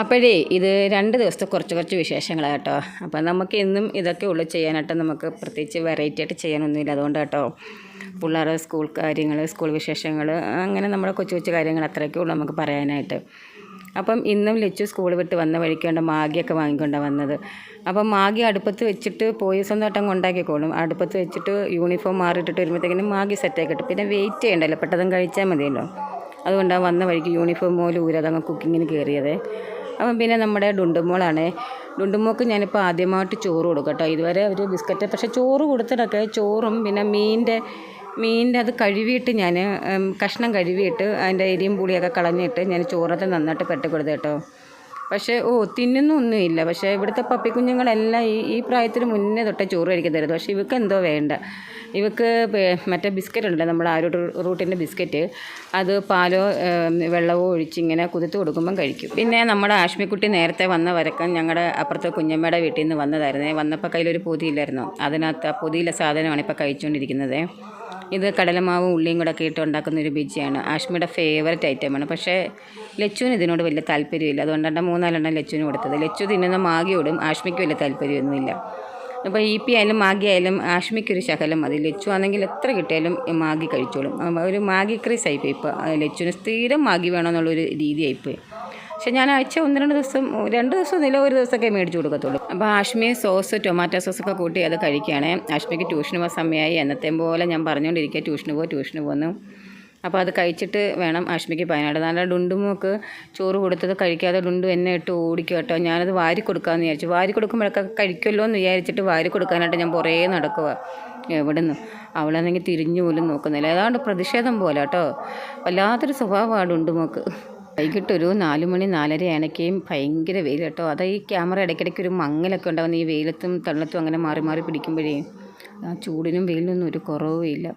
അപ്പോഴേ ഇത് 2 ദിവസത്തെ കുറച്ച് വിശേഷങ്ങളാണ് കേട്ടോ. അപ്പം നമുക്ക് എന്നും ഇതൊക്കെ ഉള്ളു ചെയ്യാനായിട്ട്, നമുക്ക് പ്രത്യേകിച്ച് വെറൈറ്റി ആയിട്ട് ചെയ്യാനൊന്നുമില്ല. അതുകൊണ്ട് കേട്ടോ, പിള്ളേരുടെ സ്കൂൾ കാര്യങ്ങൾ, സ്കൂൾ വിശേഷങ്ങൾ, അങ്ങനെ നമ്മുടെ കൊച്ചു കാര്യങ്ങൾ അത്രയൊക്കെ ഉള്ളൂ നമുക്ക് പറയാനായിട്ട്. അപ്പം ഇന്നും ലച്ചു സ്കൂൾ വിട്ട് വന്ന വഴിക്കേണ്ട മാഗിയൊക്കെ വാങ്ങിക്കൊണ്ടാണ് വന്നത്. അപ്പം മാഗി അടുപ്പത്ത് വെച്ചിട്ട് പോയി സ്വന്തമായിട്ട് ഉണ്ടാക്കിക്കോളും. അടുപ്പത്ത് വെച്ചിട്ട് യൂണിഫോം മാറിയിട്ടിട്ട് വരുമ്പോഴത്തേക്കിനും മാഗി സെറ്റാക്കി കിട്ടും. പിന്നെ വെയിറ്റ് ചെയ്യണ്ടല്ലോ, പെട്ടെന്ന് കഴിച്ചാൽ മതിയല്ലോ. അതുകൊണ്ടാണ് വന്ന വഴിക്ക് യൂണിഫോം പോലും ഊരാതങ്ങ് കുക്കിങ്ങിന് കയറിയത്. അപ്പം പിന്നെ നമ്മുടെ ഡുണ്ടുമോളാണ്. ഡുണ്ടുമോൾക്ക് ഞാനിപ്പോൾ ആദ്യമായിട്ട് ചോറ് കൊടുക്കും കേട്ടോ. ഇതുവരെ ഒരു ബിസ്ക്കറ്റ്, പക്ഷേ ചോറ് കൊടുത്തിട്ടൊക്കെ ചോറും പിന്നെ മീനിൻ്റെ അത് കഴുകിയിട്ട് ഞാൻ കഷ്ണം കഴുകിയിട്ട് അതിൻ്റെ എരിയും പുളിയൊക്കെ കളഞ്ഞിട്ട് ഞാൻ ചോറത്തെ നന്നായിട്ട് പെട്ടി കൊടുത്തു കേട്ടോ. പക്ഷേ തിന്നുന്നൊന്നുമില്ല. പക്ഷേ ഇവിടുത്തെ പപ്പിക്കുഞ്ഞുങ്ങളെല്ലാം ഈ പ്രായത്തിന് മുന്നേ തൊട്ടേ ചോറ് കഴിക്കുന്നതായിരുന്നു. പക്ഷേ ഇവർക്ക് എന്തോ വേണ്ട. ഇവർക്ക് മറ്റേ ബിസ്ക്കറ്റ് ഉണ്ടല്ലോ, നമ്മുടെ റൂട്ടിൻ്റെ ബിസ്ക്കറ്റ്, അത് പാലോ വെള്ളമോ ഒഴിച്ചിങ്ങനെ കുതിർത്ത് കൊടുക്കുമ്പം കഴിക്കും. പിന്നെ നമ്മുടെ ആഷ്മിക്കുട്ടി നേരത്തെ വന്ന വരക്കം ഞങ്ങളുടെ അപ്പുറത്തെ കുഞ്ഞമ്മയുടെ വീട്ടിൽ നിന്ന് വന്നതായിരുന്നേ. വന്നപ്പോൾ കയ്യിലൊരു പൊതിയില്ലായിരുന്നു. അതിനകത്ത് ആ പൊതിയിലെ സാധനമാണ് ഇപ്പോൾ കഴിച്ചുകൊണ്ടിരിക്കുന്നത്. ഇത് കടലമാവും ഉള്ളിയും കൂടെ ഒക്കെ ഇട്ട് ഉണ്ടാക്കുന്നൊരു ബിജിയാണ്. ആഷ്മിയുടെ ഫേവററ്റ് ഐറ്റമാണ്. പക്ഷേ ലച്ചുവിന് ഇതിനോട് വലിയ താല്പര്യമില്ല. അതുകൊണ്ടാണ് 3-4 ലച്ചുവിന് കൊടുത്തത്. ലച്ചു തിന്നുന്ന മാഗിയോടും ആഷ്മിക്ക് വലിയ താല്പര്യമൊന്നുമില്ല. അപ്പോൾ ഇപ്പി ആയാലും മാഗി ആയാലും ആഷ്മിക്കൊരു ശകലം മതി. ലച്ചു ആണെങ്കിൽ എത്ര കിട്ടിയാലും മാഗി കഴിച്ചോളും. ഒരു മാഗി ക്രീസ് ആയിപ്പോയി ഇപ്പോൾ ലച്ചുവിന്. സ്ഥിരം മാഗി വേണമെന്നുള്ളൊരു രീതിയായിപ്പോയി. പക്ഷേ ഞാൻ ആഴ്ച 1-2 ദിവസം, 2 ദിവസം ഒന്നുമില്ല, ഒരു ദിവസമൊക്കെ മേടിച്ച് കൊടുക്കത്തുള്ളൂ. അപ്പോൾ ആഷ്മി സോസ്, ടൊമാറ്റോ സോസൊക്കെ കൂട്ടി അത് കഴിക്കുകയാണ്. ആഷ്മിക്ക് ട്യൂഷന് പോകാൻ സമയമായി. എന്നത്തേം പോലെ ഞാൻ പറഞ്ഞുകൊണ്ടിരിക്കുക ട്യൂഷന് പോകുന്നു. അപ്പോൾ അത് കഴിച്ചിട്ട് വേണം ആഷ്മിക്ക് പോകാനായിട്ട്. നല്ല ഡുണ്ടുമോക്ക് ചോറ് കൊടുത്തത് കഴിക്കാതെ ഡുണ്ടു എന്നെ ഇട്ട് ഓടിക്കും കേട്ടോ. ഞാനത് വാരി കൊടുക്കാമെന്ന് വിചാരിച്ചു. വാരി കൊടുക്കുമ്പോഴൊക്കെ കഴിക്കുമല്ലോ എന്ന് വിചാരിച്ചിട്ട് വാരി കൊടുക്കാനായിട്ട് ഞാൻ കുറേ നടക്കുക. എവിടുന്ന് അവളാണെങ്കിൽ തിരിഞ്ഞു പോലും നോക്കുന്നില്ല. ഏതാണ്ട് പ്രതിഷേധം പോലെ കേട്ടോ. വല്ലാത്തൊരു സ്വഭാവമാണ് ഡുണ്ടുമോക്ക്. വൈകിട്ട് ഒരു 4 മണി 4:30 ആണൊക്കെയും ഭയങ്കര വെയിൽ കേട്ടോ. അത് ഈ ക്യാമറ ഇടയ്ക്കിടയ്ക്ക് ഒരു മങ്ങലൊക്കെ ഉണ്ടാകുന്ന ഈ വെയിലത്തും തള്ളത്തും അങ്ങനെ മാറി പിടിക്കുമ്പോഴേ ആ ചൂടിനും വെയിലിനൊന്നും ഒരു കുറവുമില്ല.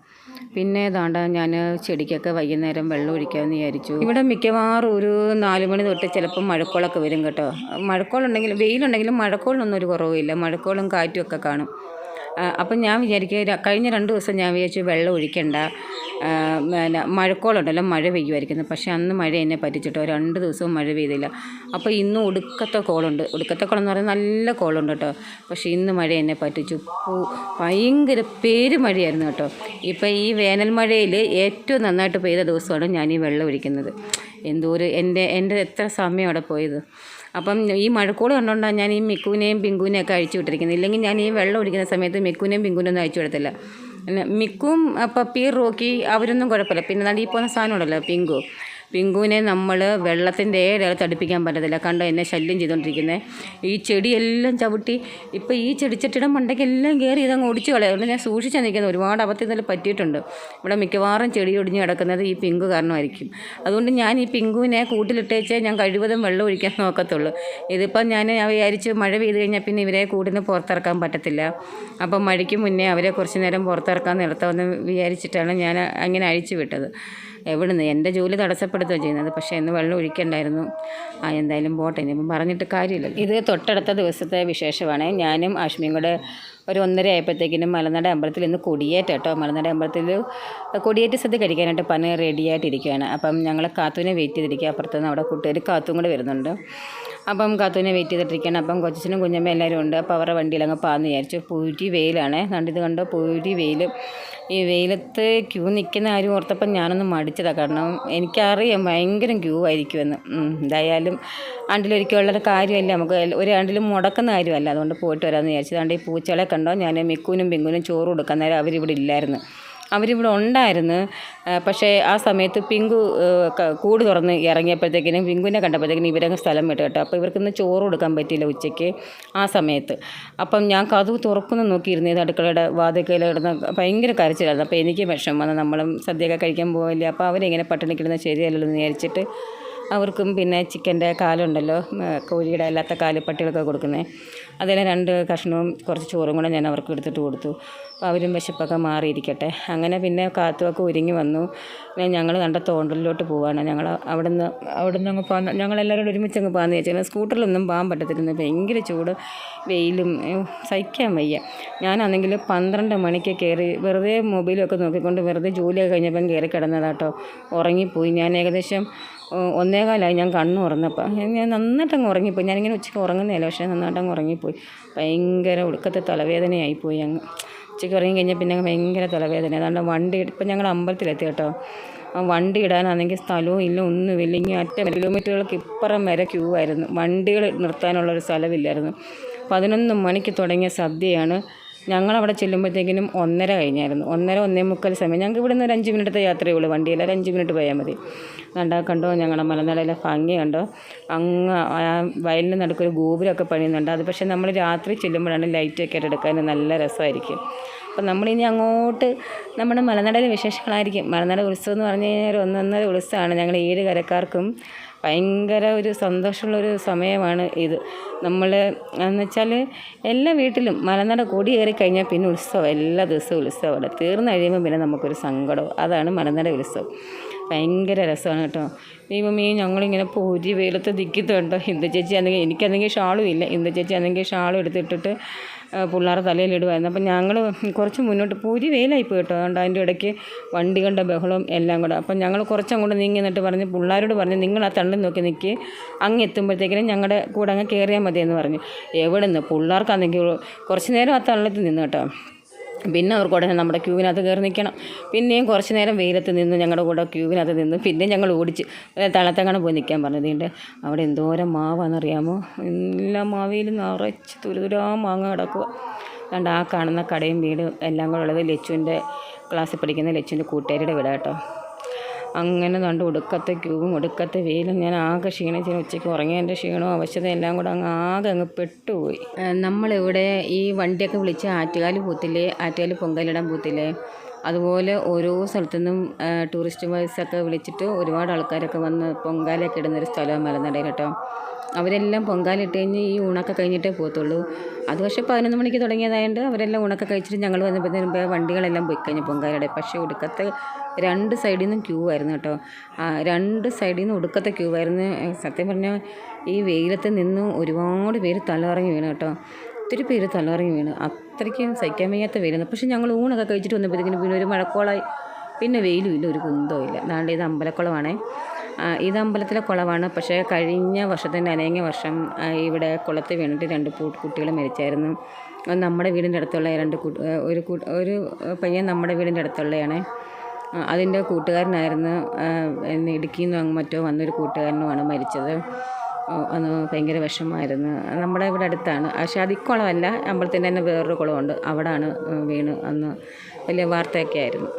പിന്നെ ഏതാണ്ട് ഞാൻ ചെടിക്കൊക്കെ വൈകുന്നേരം വെള്ളം ഒഴിക്കാമെന്ന് വിചാരിച്ചു. ഇവിടെ മിക്കവാറും ഒരു 4 മണി തൊട്ട് ചിലപ്പം മഴക്കോളൊക്കെ വരും കേട്ടോ. മഴക്കോളുണ്ടെങ്കിലും വെയിലുണ്ടെങ്കിലും മഴക്കോളിനൊന്നും ഒരു കുറവുമില്ല. മഴക്കോളും കാറ്റും ഒക്കെ കാണും. അപ്പം ഞാൻ വിചാരിക്കുക കഴിഞ്ഞ 2 ദിവസം ഞാൻ വിചാരിച്ചു വെള്ളം ഒഴിക്കണ്ട, പിന്നെ മഴക്കോളുണ്ടല്ലോ, മഴ പെയ്യുമായിരിക്കുന്നു. പക്ഷേ അന്ന് മഴ എന്നെ പറ്റിച്ചിട്ടോ. 2 ദിവസവും മഴ പെയ്തില്ല. അപ്പോൾ ഇന്ന് ഒടുക്കത്തെ കോളുണ്ട്. ഒടുക്കത്തെ കോളെന്ന് പറഞ്ഞാൽ നല്ല കോളുണ്ട് കേട്ടോ. പക്ഷേ ഇന്ന് മഴ എന്നെ പറ്റിച്ചു. ഭയങ്കര മഴയായിരുന്നു കേട്ടോ. ഇപ്പോൾ ഈ വേനൽ മഴയിൽ ഏറ്റവും നന്നായിട്ട് പെയ്ത ദിവസമാണ് ഞാൻ ഈ വെള്ളം ഒഴിക്കുന്നത്. എൻ്റെ എത്ര സമയം അവിടെ പോയത്. അപ്പം ഈ മഴക്കോള് കണ്ടുകൊണ്ടാണ് ഞാൻ ഈ മിക്കുവിനെയും പിങ്കുവിനെയൊക്കെ അഴിച്ചു വിട്ടിരിക്കുന്നത്. ഇല്ലെങ്കിൽ ഞാൻ ഈ വെള്ളം ഒഴിക്കുന്ന സമയത്ത് മിക്കുവിനെയും പിങ്കുവിനൊന്നും അഴിച്ചു വിടത്തില്ല. മിക്കും പപ്പി റോക്കി അവരൊന്നും കുഴപ്പമില്ല. പിന്നെ ഈ പോകുന്ന സാധനം ഉണ്ടല്ലോ പിങ്കുവിനെ നമ്മൾ വെള്ളത്തിൻ്റെ ഇടയിൽ തടുപ്പിക്കാൻ പറ്റത്തില്ല. കണ്ടോ എന്നെ ശല്യം ചെയ്തുകൊണ്ടിരിക്കുന്നത്. ഈ ചെടിയെല്ലാം ചവിട്ടി ഇപ്പോൾ ഈ ചെടിച്ചട്ടിയുടെ മണ്ടയ്ക്കെല്ലാം കയറി ഇതങ്ങ് ഒടിച്ച് കളയും. അതുകൊണ്ട് ഞാൻ സൂക്ഷിച്ചാൽ നിൽക്കുന്നത്. ഒരുപാട് അബദ്ധം ഇതിൽ പറ്റിയിട്ടുണ്ട്. ഇവിടെ മിക്കവാറും ചെടി ഒടിഞ്ഞ് കിടക്കുന്നത് ഈ പിങ്കു കാരണമായിരിക്കും. അതുകൊണ്ട് ഞാൻ ഈ പിങ്കുവിനെ കൂട്ടിലിട്ടേച്ചേ ഞാൻ കഴിവതും വെള്ളം ഒഴിക്കാൻ നോക്കത്തുള്ളൂ. ഇതിപ്പം ഞാൻ വിചാരിച്ച് മഴ പെയ്ത് കഴിഞ്ഞാൽ പിന്നെ ഇവരെ കൂടിന് പുറത്തിറക്കാൻ പറ്റത്തില്ല. അപ്പം മഴയ്ക്ക് മുന്നേ അവരെ കുറച്ച് നേരം പുറത്തിറക്കാൻ നിർത്താമെന്ന് വിചാരിച്ചിട്ടാണ് ഞാൻ അങ്ങനെ അഴിച്ചു വിട്ടത്. എവിടുന്ന് എൻ്റെ ജോലി തടസ്സപ്പെടുത്തുകയാണ് ചെയ്യുന്നത്. പക്ഷേ ഇന്ന് വെള്ളം ഒഴിക്കണ്ടായിരുന്നു. എന്തായാലും പോട്ടെ, ഇനിയിപ്പം പറഞ്ഞിട്ട് കാര്യമില്ലല്ലോ. ഇത് തൊട്ടടുത്ത ദിവസത്തെ വിശേഷമാണ്. ഞാനും ആഷ്മിയും കൂടെ ഒരു 1:30 ആയപ്പോഴത്തേക്കിനും മലനട അമ്പലത്തിൽ ഇന്ന് കൊടിയേറ്റ് കേട്ടോ. മലനട അമ്പലത്തിൽ കൊടിയേറ്റ് സദ്യ കഴിക്കാനായിട്ട് പനി റെഡിയായിട്ടിരിക്കുകയാണ്. അപ്പം ഞങ്ങൾ കാത്തുവിനെ വെയിറ്റ് ചെയ്തിരിക്കുക. അപ്പുറത്തുനിന്ന് അവിടെ കൂട്ടുകാർ കാത്തും കൂടെ വരുന്നുണ്ട്. അപ്പം കാത്തുവിനെ വെയിറ്റ് ചെയ്തിട്ടിരിക്കുകയാണ്. അപ്പം കൊച്ചനും കുഞ്ഞമ്മ എല്ലാവരും ഉണ്ട്. അപ്പോൾ അവരുടെ വണ്ടിയിലങ്ങ് പാന്ന് വിചാരിച്ചു. പൂരി വെയിലാണ്. ഇത് കണ്ടോ, പൂരി വെയിൽ. ഈ വെയിലത്ത് ക്യൂ നിൽക്കുന്ന കാര്യം ഓർത്തപ്പം ഞാനൊന്ന് മടിച്ചതാണ്. കാരണം എനിക്കറിയാം ഭയങ്കര ക്യൂ ആയിരിക്കുമെന്ന്. എന്തായാലും ആണ്ടിലൊരിക്കലുള്ളൊരു കാര്യമല്ല, നമുക്ക് ഒരു ആണ്ടിലും മുടക്കുന്ന കാര്യമല്ല. അതുകൊണ്ട് പോയിട്ട് വരാമെന്ന് വിചാരിച്ചു. അതുകൊണ്ട് ഈ പൂച്ചകളെ കണ്ടോ, ഞാൻ മിക്കുവിനും പിങ്കുവിനും ചോറ് കൊടുക്കാൻ നേരം അവരിവിടെ ഇല്ലായിരുന്നു. അവരിവിടെ ഉണ്ടായിരുന്നു. പക്ഷേ ആ സമയത്ത് പിങ്കു കൂട് തുറന്ന് ഇറങ്ങിയപ്പോഴത്തേക്കിനും പിങ്കുവിനെ കണ്ടപ്പോഴത്തേക്കിനും ഇവരങ്ങ് സ്ഥലം വിട്ടു കേട്ടോ. അപ്പോൾ ഇവർക്കൊന്ന് ചോറ് കൊടുക്കാൻ പറ്റിയില്ല ഉച്ചയ്ക്ക് ആ സമയത്ത്. അപ്പം ഞാൻ കതവ് തുറക്കുന്നു നോക്കിയിരുന്നത് അടുക്കളയുടെ വാതിൽക്കൽ കിടന്ന് ഭയങ്കര കരച്ചിലായിരുന്നു. അപ്പോൾ എനിക്ക് വിഷമം വന്ന് നമ്മളും സദ്യയൊക്കെ കഴിക്കാൻ പോകില്ല. അപ്പോൾ അവരിങ്ങനെ പട്ടിണി കിടന്നത് ശരിയല്ലല്ലോ എന്ന് വിചാരിച്ചിട്ട് അവർക്കും പിന്നെ ചിക്കൻ്റെ കാലുണ്ടല്ലോ, കോഴിയുടെ അല്ലാത്ത കാല് പട്ടികൾക്ക് കൊടുക്കുന്നത്, അതിലെ 2 കഷ്ണവും കുറച്ച് ചോറും കൂടെ ഞാൻ അവർക്ക് എടുത്തിട്ട് കൊടുത്തു. അപ്പോൾ അവരും വിശപ്പൊക്കെ മാറിയിരിക്കട്ടെ. അങ്ങനെ പിന്നെ കാത്തുമൊക്കെ ഒരുങ്ങി വന്നു. ഞങ്ങൾ കണ്ട തോണ്ടലിലോട്ട് പോവുകയാണ്. ഞങ്ങൾ അവിടുന്ന് അങ്ങ് പോകാൻ, ഞങ്ങളെല്ലാവരും ഒരുമിച്ച് അങ്ങ് പോകാമെന്ന് വിചാരിച്ചാൽ സ്കൂട്ടറിലൊന്നും പോകാൻ പറ്റത്തില്ല. ഭയങ്കര ചൂട്, വെയിലും സഹിക്കാൻ വയ്യ. ഞാനാണെങ്കിൽ 12 മണിക്ക് കയറി വെറുതെ മൊബൈലൊക്കെ നോക്കിക്കൊണ്ട് വെറുതെ ജോലിയൊക്കെ കഴിഞ്ഞപ്പം കയറി കിടന്നതാട്ടോ. ഉറങ്ങിപ്പോയി. ഞാൻ ഏകദേശം 1:15 ഞാൻ കണ്ണ് തുറന്നപ്പോൾ ഞാൻ നന്നായിട്ടങ്ങ് ഉറങ്ങിപ്പോയി. ഞാനിങ്ങനെ ഉച്ചയ്ക്ക് ഉറങ്ങുന്നില്ല, പക്ഷേ നന്നായിട്ടങ്ങ് ഉറങ്ങിപ്പോയി. ഭയങ്കര ഒടുക്കത്തെ തലവേദനയായിപ്പോയി. അങ്ങ് ഉച്ചയ്ക്ക് ഉറങ്ങി കഴിഞ്ഞാൽ പിന്നെ ഭയങ്കര തലവേദന. അതുകൊണ്ട് വണ്ടി ഇപ്പം ഞങ്ങൾ അമ്പലത്തിലെത്തി കേട്ടോ. വണ്ടി ഇടാനാണെങ്കിൽ സ്ഥലവും ഇല്ല, ഒന്നുമില്ല. ഇങ്ങനെ കിലോമീറ്ററുകൾക്ക് ഇപ്പുറം വരെ ക്യൂ ആയിരുന്നു. വണ്ടികൾ നിർത്താനുള്ളൊരു സ്ഥലമില്ലായിരുന്നു. 11 മണിക്ക് തുടങ്ങിയ സദ്യയാണ്. ഞങ്ങളവിടെ ചെല്ലുമ്പോഴത്തേക്കിനും 1:30 കഴിഞ്ഞായിരുന്നു. 1:30-1:45 സമയം. ഞങ്ങൾക്ക് ഇവിടെ നിന്ന് ഒരു 5 മിനിറ്റത്തെ യാത്രയേ ഉള്ളൂ, വണ്ടിയിൽ ഒരു 5 മിനിറ്റ് പോയാൽ മതി. കണ്ടോ ഞങ്ങളുടെ മലനിരയിലെ ഭംഗി കണ്ടോ. അങ്ങ് വയലിന് നടുക്കൊരു ഗോപുരമൊക്കെ പണിയുന്നുണ്ട്. അത് പക്ഷേ നമ്മൾ രാത്രി ചെല്ലുമ്പോഴാണ് ലൈറ്റൊക്കെ ആയിട്ട് എടുക്കാൻ നല്ല രസമായിരിക്കും. അപ്പം നമ്മളിനി അങ്ങോട്ട് നമ്മുടെ മലനടയിലെ വിശേഷങ്ങളായിരിക്കും. മലനട ഉത്സവം എന്ന് പറഞ്ഞു കഴിഞ്ഞാൽ ഒരു ഒന്നൊന്നര ഉത്സവമാണ്. ഞങ്ങൾ 7 കരക്കാർക്കും ഭയങ്കര ഒരു സന്തോഷമുള്ളൊരു സമയമാണ് ഇത്. നമ്മൾ എന്ന് വെച്ചാൽ എല്ലാ വീട്ടിലും മലനട കൊടി കയറി കഴിഞ്ഞാൽ പിന്നെ ഉത്സവം, എല്ലാ ദിവസവും ഉത്സവമാണ്. തീർന്നു കഴിയുമ്പോൾ പിന്നെ നമുക്കൊരു സങ്കടം. അതാണ് മലനട ഉത്സവം. ഭയങ്കര രസമാണ് കേട്ടോ. ദൈവമേ, ഞങ്ങളിങ്ങനെ പൊരി വെയിലത്ത് നിൽക്കുന്നുണ്ടോ. ഇന്ദു ചേച്ചി ആണെങ്കിൽ, എനിക്കാണെങ്കിൽ ഷാളും ഇല്ല. ഇന്ദു ചേച്ചി ആണെങ്കിൽ ഷാളും എടുത്തിട്ടിട്ട് പിള്ളേരെ തലയിലിടുമായിരുന്നു. അപ്പം ഞങ്ങൾ കുറച്ച് മുന്നോട്ട് പൊരി വെയിലായിപ്പോയി കേട്ടോ. അതുകൊണ്ട് അതിൻ്റെ ഇടയ്ക്ക് വണ്ടികളുടെ ബഹളവും എല്ലാം കൂടെ. അപ്പം ഞങ്ങൾ കുറച്ചങ്ങോട്ട് നീങ്ങി നിന്നിട്ട് പറഞ്ഞ്, പിള്ളേരോട് പറഞ്ഞ്, നിങ്ങൾ ആ തള്ളി നോക്കി നിൽക്കി, അങ്ങ് എത്തുമ്പോഴത്തേക്കിനും ഞങ്ങളുടെ കൂടെ അങ്ങ് കയറിയാൽ മതിയെന്ന് പറഞ്ഞു. എവിടെ നിന്ന് പിള്ളേർക്കാണെങ്കിൽ കുറച്ച് നേരം ആ തള്ളത്തിൽ നിന്ന് കേട്ടോ. പിന്നെ അവർക്ക് ഉടനെ നമ്മുടെ ക്യൂവിനകത്ത് കയറി നിൽക്കണം. പിന്നെയും കുറച്ച് നേരം വെയിലത്ത് നിന്ന് ഞങ്ങളുടെ കൂടെ ക്യൂവിനകത്ത് നിന്ന് പിന്നെ ഞങ്ങൾ ഓടിച്ച് തളത്തെങ്ങാനും പോയി നിൽക്കാൻ പറഞ്ഞതുകൊണ്ട് അവിടെ എന്തോരം മാവാണെന്നറിയാമോ. എല്ലാ മാവിലും നിറച്ച് തുരുതുരാ മാങ്ങ കിടക്കുക. അതുകൊണ്ട് ആ കാണുന്ന കടയും വീടും എല്ലാം കൂടെ ഉള്ളത് ലച്ചുവിൻ്റെ ക്ലാസ്സിൽ പഠിക്കുന്ന ലച്ചുവിൻ്റെ കൂട്ടുകാരിയുടെ വീടാണ് കേട്ടോ. അങ്ങനെ കണ്ട് ഒടുക്കത്തെ ക്യൂവും ഒടുക്കത്തെ വെയിലും. ഞാൻ ആകെ ക്ഷീണിച്ച് ഉച്ചയ്ക്ക് ഉറങ്ങിയതിൻ്റെ ക്ഷീണവും അവശതയും എല്ലാം കൂടെ അങ്ങ് പെട്ടുപോയി. നമ്മളിവിടെ ഈ വണ്ടിയൊക്കെ വിളിച്ച് ആറ്റുകാൽ പൂത്തില്ലേ, ആറ്റുകാൽ പൊങ്കലിടാൻ പൂത്തില്ലേ, അതുപോലെ ഓരോ സ്ഥലത്തു നിന്നും ടൂറിസ്റ്റ് ബസ്സൊക്കെ വിളിച്ചിട്ട് ഒരുപാട് ആൾക്കാരൊക്കെ വന്ന് പൊങ്കാലയൊക്കെ ഇടുന്നൊരു സ്ഥലമാണ് മലനടയിൽ കേട്ടോ. അവരെല്ലാം പൊങ്കാലിട്ട് കഴിഞ്ഞ് ഈ ഊണൊക്കെ കഴിഞ്ഞിട്ടേ പോകത്തുള്ളൂ. അത് പക്ഷേ 11 മണിക്ക് തുടങ്ങിയതായതുകൊണ്ട് അവരെല്ലാം ഊണൊക്കെ കഴിച്ചിട്ട് ഞങ്ങൾ വന്നപ്പോഴത്തേനും വണ്ടികളെല്ലാം പോയി കഴിഞ്ഞു പൊങ്കാലയുടെ. പക്ഷേ ഒടുക്കത്തെ 2 സൈഡിൽ നിന്നും ക്യൂ ആയിരുന്നു കേട്ടോ. 2 സൈഡിൽ നിന്ന് ഒടുക്കത്തെ ക്യൂ ആയിരുന്നു. സത്യം പറഞ്ഞാൽ ഈ വെയിലത്ത് നിന്ന് ഒരുപാട് പേര് തലകറങ്ങി വീണു കേട്ടോ. ഒത്തിരി പേര് തലകറങ്ങി വീണ്. അത്രയ്ക്കും സഹിക്കാൻ വയ്യാത്ത വെയിലുന്നു. പക്ഷേ ഞങ്ങൾ ഊണൊക്കെ കഴിച്ചിട്ട് വന്നപ്പോഴത്തേക്കിനും പിന്നെ ഒരു മഴക്കോളായി, പിന്നെ വെയിലും ഇല്ല, ഒരു കുന്തവും ഇല്ല. അതാണ്ട് ഇത് അമ്പലക്കുളമാണേ. ഇത് അമ്പലത്തിലെ കുളമാണ്. പക്ഷേ കഴിഞ്ഞ വർഷത്തിൻ്റെ അനേക വർഷം ഇവിടെ കുളത്തിൽ വീണിട്ട് 2 കുട്ടികൾ മരിച്ചായിരുന്നു. നമ്മുടെ വീടിൻ്റെ അടുത്തുള്ള ഒരു പയ്യൻ നമ്മുടെ വീടിൻ്റെ അടുത്തുള്ളതാണ്. അതിൻ്റെ കൂട്ടുകാരനായിരുന്നു. ഇടുക്കിയിൽ നിന്നോ മറ്റോ വന്നൊരു കൂട്ടുകാരനുമാണ് മരിച്ചത്. അന്ന് ഭയങ്കര വിഷമമായിരുന്നു. നമ്മുടെ ഇവിടെ അടുത്താണ്. പക്ഷേ അത് ഇക്കുളമല്ല, അമ്പലത്തിൻ്റെ തന്നെ വേറൊരു കുളമുണ്ട്, അവിടെയാണ് വീണ്. അന്ന് വലിയ വാർത്തയൊക്കെ ആയിരുന്നു.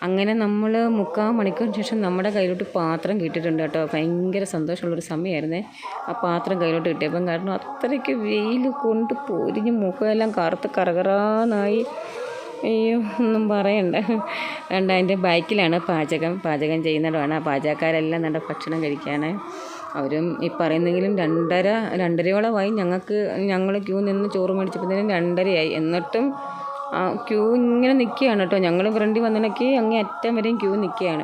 അങ്ങനെ നമ്മൾ 3/4 മണിക്കൂറിന് ശേഷം നമ്മുടെ കയ്യിലോട്ട് പാത്രം കിട്ടിയിട്ടുണ്ട് കേട്ടോ. ഭയങ്കര സന്തോഷമുള്ളൊരു സമയമായിരുന്നേ ആ പാത്രം കയ്യിലോട്ട് കിട്ടിയപ്പം. കാരണം അത്രയ്ക്ക് വെയിൽ കൊണ്ട് പൊരിഞ്ഞ് മുഖമെല്ലാം കറുത്ത് കറകറാന്നായി. അയ്യോ, ഒന്നും പറയണ്ട. അതുകൊണ്ട് അതിൻ്റെ ബാക്കിലാണ് പാചകം ചെയ്യുന്നിടമാണ്. ആ പാചകക്കാരെല്ലാം നല്ല ഭക്ഷണം കഴിക്കാനാണ്. അവരും ഈ പറയുന്നെങ്കിലും 2:30-2:30യോളമായി. ഞങ്ങൾ ക്യൂ നിന്ന് ചോറ് മേടിച്ചപ്പോഴത്തേനും 2:30ആയി. എന്നിട്ടും ആ ക്യൂ ഇങ്ങനെ നിൽക്കുകയാണ് കേട്ടോ. ഞങ്ങൾ ഫ്രണ്ടിൽ വന്നിടയ്ക്ക് അങ്ങേ അറ്റം വരെയും ക്യൂ നിൽക്കുകയാണ്.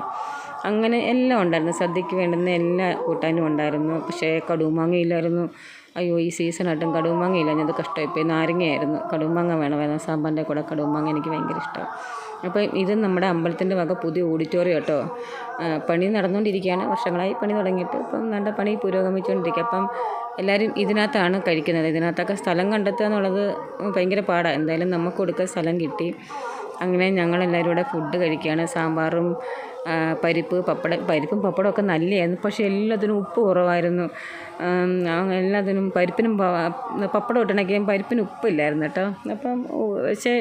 അങ്ങനെ എല്ലാം ഉണ്ടായിരുന്നു. സദ്യക്ക് വേണ്ടുന്ന എല്ലാ കൂട്ടാനും ഉണ്ടായിരുന്നു. പക്ഷേ കടുമാങ്ങയില്ലായിരുന്നു. അയ്യോ, ഈ സീസണായിട്ടും കടുമാങ്ങയില്ല. ഞാനത് കഷ്ടമായിപ്പോയി. നാരങ്ങയായിരുന്നു. കടുമാങ്ങ വേണമായിരുന്നു സാമ്പാറിൻ്റെ കൂടെ. കടുമാങ്ങ എനിക്ക് ഭയങ്കര ഇഷ്ടമാണ്. അപ്പം ഇത് നമ്മുടെ അമ്പലത്തിൻ്റെ വക പുതിയ ഓഡിറ്റോറിയം കേട്ടോ. പണി നടന്നുകൊണ്ടിരിക്കുകയാണ്. വർഷങ്ങളായി പണി തുടങ്ങിയിട്ട്. അപ്പം നല്ല പണി പുരോഗമിച്ചുകൊണ്ടിരിക്കുക. അപ്പം എല്ലാവരും ഇതിനകത്താണ് കഴിക്കുന്നത്. ഇതിനകത്തൊക്കെ സ്ഥലം കണ്ടെത്തുക എന്നുള്ളത് ഭയങ്കര പാടാണ്. എന്തായാലും നമുക്ക് കൊടുക്കാൻ സ്ഥലം കിട്ടി. അങ്ങനെ ഞങ്ങളെല്ലാവരും കൂടെ ഫുഡ് കഴിക്കുകയാണ്. സാമ്പാറും പരിപ്പും പപ്പടമൊക്കെ നല്ലതായിരുന്നു. പക്ഷേ എല്ലാത്തിനും ഉപ്പ് കുറവായിരുന്നു. എല്ലാത്തിനും പരിപ്പിനും പപ്പടം ഇട്ടണമെങ്കിലും പരിപ്പിന് ഉപ്പില്ലായിരുന്നു കേട്ടോ. അപ്പം പക്ഷേ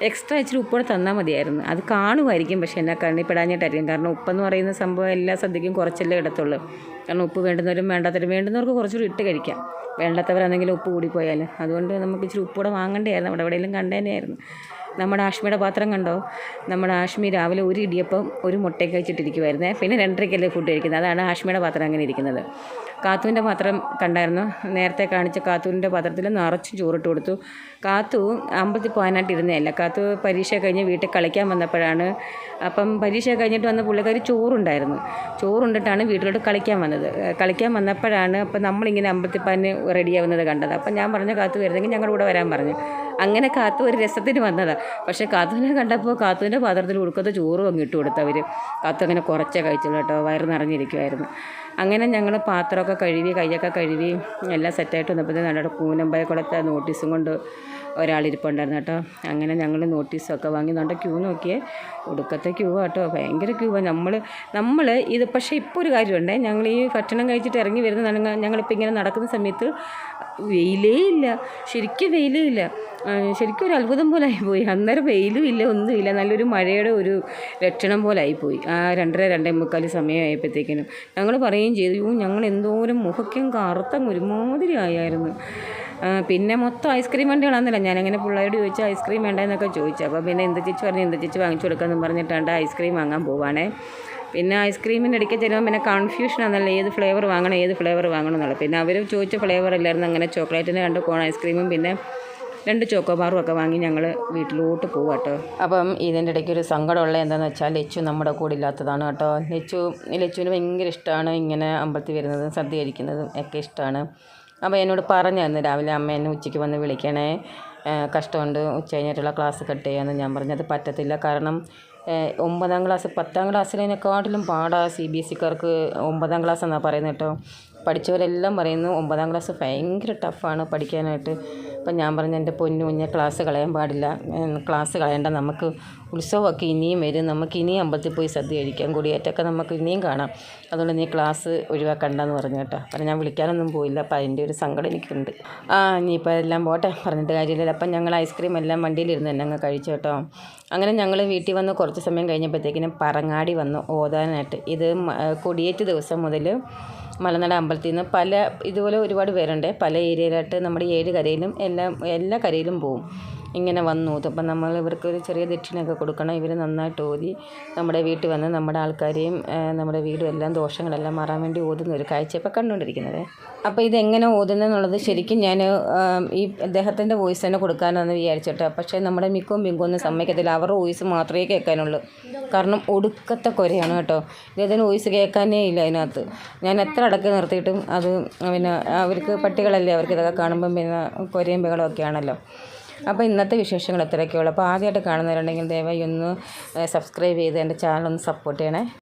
എക്സ്ട്രാ ഇച്ചിരി ഉപ്പോടെ തന്നാൽ മതിയായിരുന്നു. അത് കാണുമായിരിക്കും, പക്ഷേ എന്നെ കണ്ണിപ്പെടാഞ്ഞിട്ടായിരിക്കും. കാരണം ഉപ്പെന്ന് പറയുന്ന സംഭവം എല്ലാ സദ്യക്കും കുറച്ചല്ലേ ഇടത്തുള്ളൂ. കാരണം ഉപ്പ് വേണ്ടുന്നവരും വേണ്ടുന്നവർക്ക് കുറച്ചുകൂടി ഇട്ട് കഴിക്കാം. വേണ്ടാത്തവരാണെങ്കിലും ഉപ്പ് കൂടിപ്പോയാൽ. അതുകൊണ്ട് നമുക്ക് ഇച്ചിരി ഉപ്പൂടെ വാങ്ങേണ്ടതായിരുന്നു. അവിടെ എവിടെയെങ്കിലും കണ്ടേനെയായിരുന്നു. നമ്മുടെ ആഷ്മിയുടെ പാത്രം കണ്ടോ. നമ്മുടെ ആഷ്മി രാവിലെ 1 ഇടിയപ്പം 1 മുട്ടയൊക്കെ കഴിച്ചിട്ടിരിക്കുമായിരുന്നേ. പിന്നെ 2:30ക്കല്ലേ ഫുഡ് കഴിക്കുന്നത്. അതാണ് ആഷ്മിയുടെ പാത്രം അങ്ങനെ ഇരിക്കുന്നത്. കാത്തുവിൻ്റെ പാത്രം കണ്ടായിരുന്നു. നേരത്തെ കാണിച്ച കാത്തുവിൻ്റെ പാത്രത്തിൽ നിറച്ചും ചോറിട്ട് കൊടുത്തു. കാത്തു അമ്പലത്തിൽ പോകാനായിട്ട് ഇരുന്നതല്ല. കാത്തു പരീക്ഷ കഴിഞ്ഞ് വീട്ടിൽ കളിക്കാൻ വന്നപ്പോഴാണ്. അപ്പം പരീക്ഷ കഴിഞ്ഞിട്ട് വന്ന പുള്ളിക്കാരി ചോറുണ്ടിട്ടാണ് വീട്ടിലോട്ട് കളിക്കാൻ വന്നത്. കളിക്കാൻ വന്നപ്പോഴാണ് അപ്പം നമ്മളിങ്ങനെ അമ്പലത്തിൽ പോകാൻ റെഡിയാവുന്നത് കണ്ടത്. അപ്പം ഞാൻ പറഞ്ഞു, കാത്തു വരുന്നെങ്കിൽ ഞങ്ങളുടെ കൂടെ വരാൻ പറഞ്ഞു. അങ്ങനെ കാത്തു ഒരു രസത്തിന് വന്നതാണ്. പക്ഷേ കാത്തുവിനെ കണ്ടപ്പോൾ കാത്തുവിൻ്റെ പാത്രത്തിൽ ഉടുക്കത്തെ ചോറും അങ്ങ് ഇട്ട് കൊടുത്തവർ. കാത്തു അങ്ങനെ കുറച്ചേ കഴിച്ചുള്ളൂ കേട്ടോ, വയറ് നിറഞ്ഞിരിക്കുമായിരുന്നു. അങ്ങനെ ഞങ്ങൾ പാത്രമൊക്കെ കഴുകി കൈയൊക്കെ കഴുകി എല്ലാം സെറ്റായിട്ട് വന്നപ്പോഴത്തേക്കും നമ്മുടെ കൂനമ്പായ കുളത്തെ നോട്ടീസും കൊണ്ട് ഒരാളിരിപ്പുണ്ടായിരുന്നു കേട്ടോ. അങ്ങനെ ഞങ്ങൾ നോട്ടീസൊക്കെ വാങ്ങി നമ്മുടെ ക്യൂ നോക്കിയേ, ഒടുക്കത്തെ ക്യൂ കേട്ടോ, ഭയങ്കര ക്യൂ ആണ്. നമ്മൾ ഇത് പക്ഷേ ഇപ്പോൾ ഒരു കാര്യമുണ്ട്, ഞങ്ങൾ ഈ ഭക്ഷണം കഴിച്ചിട്ട് ഇറങ്ങി വരുന്ന ഞങ്ങളിപ്പോൾ ഇങ്ങനെ നടക്കുന്ന സമയത്ത് വെയിലേ ഇല്ല, ശരിക്കും വെയിലേ ഇല്ല. ശരിക്കും ഒരു അത്ഭുതം പോലെ ആയിപ്പോയി. അന്നേരം വെയിലും ഇല്ല, ഒന്നുമില്ല, നല്ലൊരു മഴയുടെ ഒരു ലക്ഷണം പോലെ ആയിപ്പോയി. 2:45 സമയമായപ്പോഴത്തേക്കിനും ഞങ്ങൾ പറയുകയും ചെയ്തു, ഞങ്ങൾ എന്തോരം മുഖക്കും കറുത്തങ്ങ് ഒരുമാതിരി ആയായിരുന്നു. പിന്നെ മൊത്തം ഐസ്ക്രീം വണ്ടികളാണെന്നില്ല. ഞാനങ്ങനെ പിള്ളേരോട് ചോദിച്ചാൽ ഐസ്ക്രീം വേണ്ടെന്നൊക്കെ ചോദിച്ചു. അപ്പോൾ പിന്നെ എന്ത് ചേച്ചി പറഞ്ഞു, എന്ത് ചേച്ചി വാങ്ങിച്ചു കൊടുക്കാമെന്ന് പറഞ്ഞിട്ടാണ്ട് ഐസ്ക്രീം വാങ്ങാൻ പോവാണേ. പിന്നെ ഐസ്ക്രീമിൻ്റെ ഇടയ്ക്ക് ചെല്ലുമ്പോൾ പിന്നെ കൺഫ്യൂഷനാണല്ലോ, ഏത് ഫ്ലേവർ വാങ്ങണം എന്നുള്ളത്. പിന്നെ അവർ ചോദിച്ച ഫ്ലേവർ അല്ലായിരുന്നു. അങ്ങനെ ചോക്ലേറ്റിന് 2 കോൺ ഐസ്ക്രീമും പിന്നെ 2 ചോക്കോബാറും ഒക്കെ വാങ്ങി ഞങ്ങൾ വീട്ടിലോട്ട് പോകും കേട്ടോ. അപ്പം ഇതിൻ്റെ ഇടയ്ക്ക് ഒരു സങ്കടമുള്ള എന്താണെന്ന് വെച്ചാൽ ലച്ചു നമ്മുടെ കൂടെ ഇല്ലാത്തതാണ് കേട്ടോ. ലച്ചുവിന് ഭയങ്കര ഇഷ്ടമാണ് ഇങ്ങനെ അമ്പലത്തിൽ വരുന്നതും സദ്യ കഴിക്കുന്നതും ഒക്കെ ഇഷ്ടമാണ്. അപ്പോൾ എന്നോട് പറഞ്ഞായിരുന്നു രാവിലെ, അമ്മ എന്നെ ഉച്ചയ്ക്ക് വന്ന് വിളിക്കണേ, കഷ്ടമുണ്ട് ഉച്ച കഴിഞ്ഞിട്ടുള്ള ക്ലാസ് കട്ട് ചെയ്യാമെന്ന്. ഞാൻ പറഞ്ഞത് പറ്റത്തില്ല, കാരണം 9ാം ക്ലാസ് 10ാം ക്ലാസ്സിനേക്കാട്ടിലും പാടാ CBSEക്കാർക്ക് 9ാം ക്ലാസ് എന്നാണ് പറയുന്നത് കേട്ടോ. പഠിച്ചവരെല്ലാം പറയുന്നു 9ാം ക്ലാസ് ഭയങ്കര ടഫാണ് പഠിക്കാനായിട്ട്. അപ്പം ഞാൻ പറഞ്ഞു, എൻ്റെ പൊന്നു കുഞ്ഞെ ക്ലാസ് കളയാൻ പാടില്ല, ക്ലാസ് കളയേണ്ട, നമുക്ക് ഉത്സവമൊക്കെ ഇനിയും വരും, നമുക്ക് ഇനിയും അമ്പലത്തിൽ പോയി സദ്യ കഴിക്കാം, കൊടിയേറ്റമൊക്കെ നമുക്ക് ഇനിയും കാണാം, അതുകൊണ്ട് നീ ക്ലാസ് ഒഴിവാക്കണ്ടെന്ന് പറഞ്ഞു കേട്ടോ. അപ്പം ഞാൻ വിളിക്കാനൊന്നും പോയില്ല, അപ്പം അതിൻ്റെ ഒരു സങ്കടം എനിക്കുണ്ട്. ഇനിയിപ്പോൾ എല്ലാം പോട്ടെ, പറഞ്ഞിട്ട് കാര്യമില്ല. അപ്പം ഞങ്ങൾ ഐസ്ക്രീം എല്ലാം വണ്ടിയിലിരുന്ന് തന്നെ അങ്ങ് കഴിച്ചു കേട്ടോ. അങ്ങനെ ഞങ്ങൾ വീട്ടിൽ വന്ന് കുറച്ച് സമയം കഴിഞ്ഞപ്പോഴത്തേക്കിനും പറങ്ങാടി വന്നു ഓതാനായിട്ട്. ഇത് കൊടിയേറ്റ് ദിവസം മുതൽ മലനട അമ്പലത്തിൽ നിന്ന് ഇതുപോലെ ഒരുപാട് പേരുണ്ട്, പല ഏരിയയിലായിട്ട് നമ്മുടെ 7 കരയിലും എല്ലാ കരയിലും പോവും. ഇങ്ങനെ വന്നു ഓതും. അപ്പം നമ്മൾ ഇവർക്കൊരു ചെറിയ ദക്ഷിണയൊക്കെ കൊടുക്കണം. ഇവർ നന്നായിട്ട് ഓതി നമ്മുടെ വീട്ടിൽ വന്ന് നമ്മുടെ ആൾക്കാരെയും നമ്മുടെ വീടും എല്ലാം ദോഷങ്ങളെല്ലാം മാറാൻ വേണ്ടി ഓതുന്ന ഒരു കാഴ്ച ഇപ്പോൾ കണ്ടുകൊണ്ടിരിക്കുന്നത്. അപ്പോൾ ഇതെങ്ങനെ ഓതുന്നതെന്നുള്ളത് ശരിക്കും ഞാൻ ഈ അദ്ദേഹത്തിൻ്റെ വോയിസ് തന്നെ കൊടുക്കാനാണെന്ന് വിചാരിച്ചിട്ട്, പക്ഷേ നമ്മുടെ മിക്കവും ഒന്നും സമ്മതിക്കത്തില്ല, അവരുടെ വോയിസ് മാത്രമേ കേൾക്കാനുള്ളൂ. കാരണം ഒടുക്കത്തെ കുരയാണ് കേട്ടോ. ഇദ്ദേഹത്തിന് വോയിസ് കേൾക്കാനേ ഇല്ല അതിനകത്ത്. ഞാൻ എത്ര അടക്കി നിർത്തിയിട്ടും അത് പിന്നെ അവർക്ക് പട്ടികളല്ലേ, അവർക്ക് ഇതൊക്കെ കാണുമ്പം പിന്നെ കുരയും ബഹളമൊക്കെ ആണല്ലോ. അപ്പോൾ ഇന്നത്തെ വിശേഷങ്ങൾ എത്രയൊക്കെയുള്ളൂ. അപ്പോൾ ആദ്യമായിട്ട് കാണുന്നവരുണ്ടെങ്കിൽ ദയവായി ഒന്ന് സബ്സ്ക്രൈബ് ചെയ്ത് എൻ്റെ ചാനൽ ഒന്ന് സപ്പോർട്ട് ചെയ്യണേ.